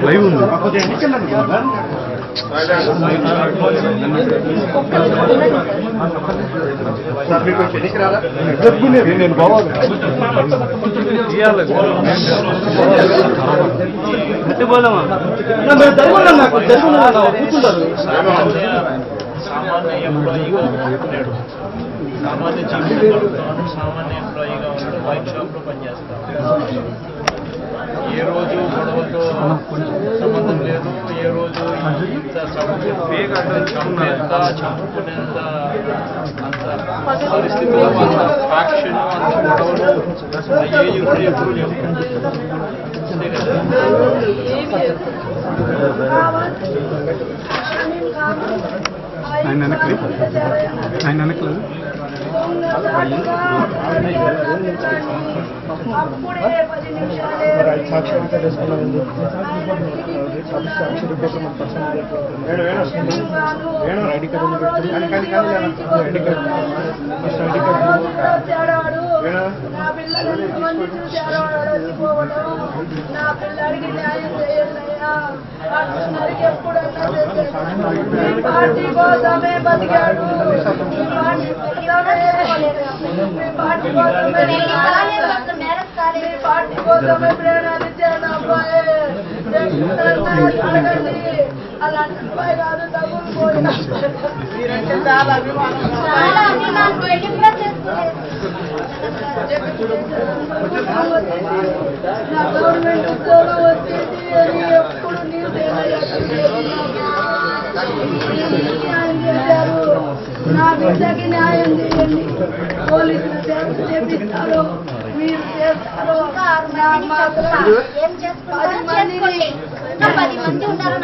Live ఉంది. నేను బావాలి సామాన్య ఎంప్లాయీగా ఉన్నాడు, సామాన్య జీవితంలో సామాన్య ఎంప్లాయీగా ఉన్నాడు, వైన్ షాప్లో పనిచేస్తాడు. ఏ రోజు గొడవతో సంబంధం లేదు, ఏ రోజు ఇంత చంపేంత చంపుకునేంత అంత పరిస్థితుల్లో అంత ఫ్యాక్షన్ అంత గొడవలు ఎప్పుడు లేవు. అంతే కదా. ఆయన వెనకలేదు సాక్షి తెలుసుకున్నాం. ఐడి కార్డు పార్టీ కోసమే బతికాడు, పార్టీ కోసమే ప్రేరణ ఇచ్చాడు అబ్బాయి. అడగండి, అలాంటి అబ్బాయి కాదు, తగులుకోండి. చాలా అభిమానం. నా గవర్నమెంట్ ఉద్యోగం వచ్చేసి ఎప్పుడు నీరు న్యాయం చేశారు. నా బిడ్డకి న్యాయం చేయండి. పోలీసులు చేపిస్తారు, మీరు చేస్తారు.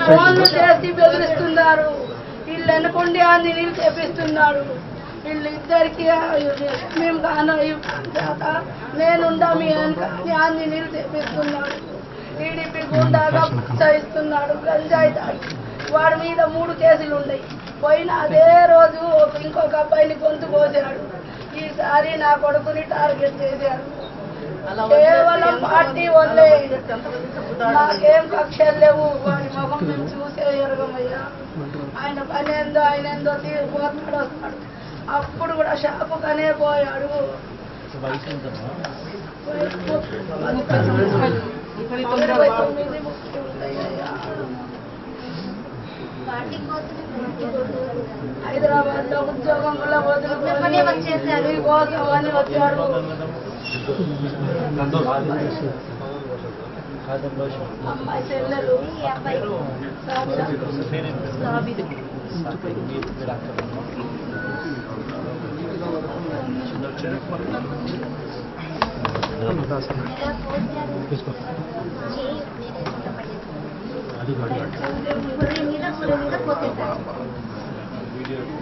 ఫోన్లు చేసి బెదిరిస్తున్నారు. వీళ్ళు అనుకుంటే అన్ని నీళ్ళు చేపిస్తున్నాడు. వీళ్ళు ఇద్దరికి మేము కాక నేనుండా మీ అన్ని నీళ్ళు చేపిస్తున్నాడు. టీడీపీ గుండాగా ప్రోత్సహిస్తున్నాడు. గంజాయి తాగి వాడి మీద 3 కేసులు ఉన్నాయి. పోయిన అదే రోజు ఇంకొక అబ్బాయిని గొంతు కోసాడు. ఈసారి నా కొడుకుని టార్గెట్ చేశాడు. కేవలం పార్టీ వల్లే, నాకేం కక్షలు లేవు. వాడి ముఖం చూసే ఎరగమయ్యా. ఆయన పని ఏందో ఆయన ఏందో తీరిపోతాడు, వస్తాడు. అప్పుడు కూడా షాపుకనే పోయాడు. హైదరాబాద్ లో ఉద్యోగం వల్ల వదిలిపోయి కోసం అని వచ్చాడు. అమ్మాయి చెల్లెలు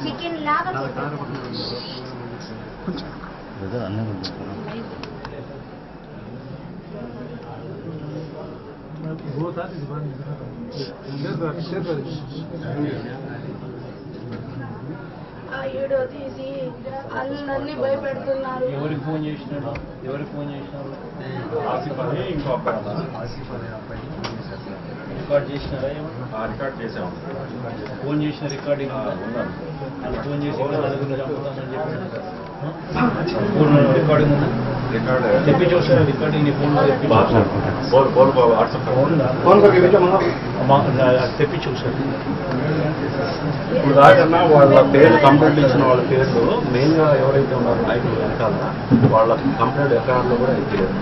చికెన్ లాగా ఆ వీడియో తీసి అందరినీ భయపెడుతున్నారు. ఎవరికి ఫోన్ చేసినాడు? రికార్డ్ చేసినారా? రికార్డ్ చేసాము. ఫోన్ చేసిన రికార్డింగ్ వాళ్ళు ఫోన్ చేసి నలుగురిని చంపుతామని చెప్పి రికార్డింగ్ ఉందా? తెప్పించి వస్తారు రికార్డింగ్ తెప్పించి వస్తారు. ఇప్పుడు దాకన్నా వాళ్ళ పేర్లు కంప్లైంట్ ఇచ్చిన వాళ్ళ పేర్లు మెయిన్గా ఎవరైతే ఉన్నారో నాయకులు వెనకాల వాళ్ళ కంప్లైంట్ ఎఫ్ఐఆర్లో కూడా ఎక్కిలేదు.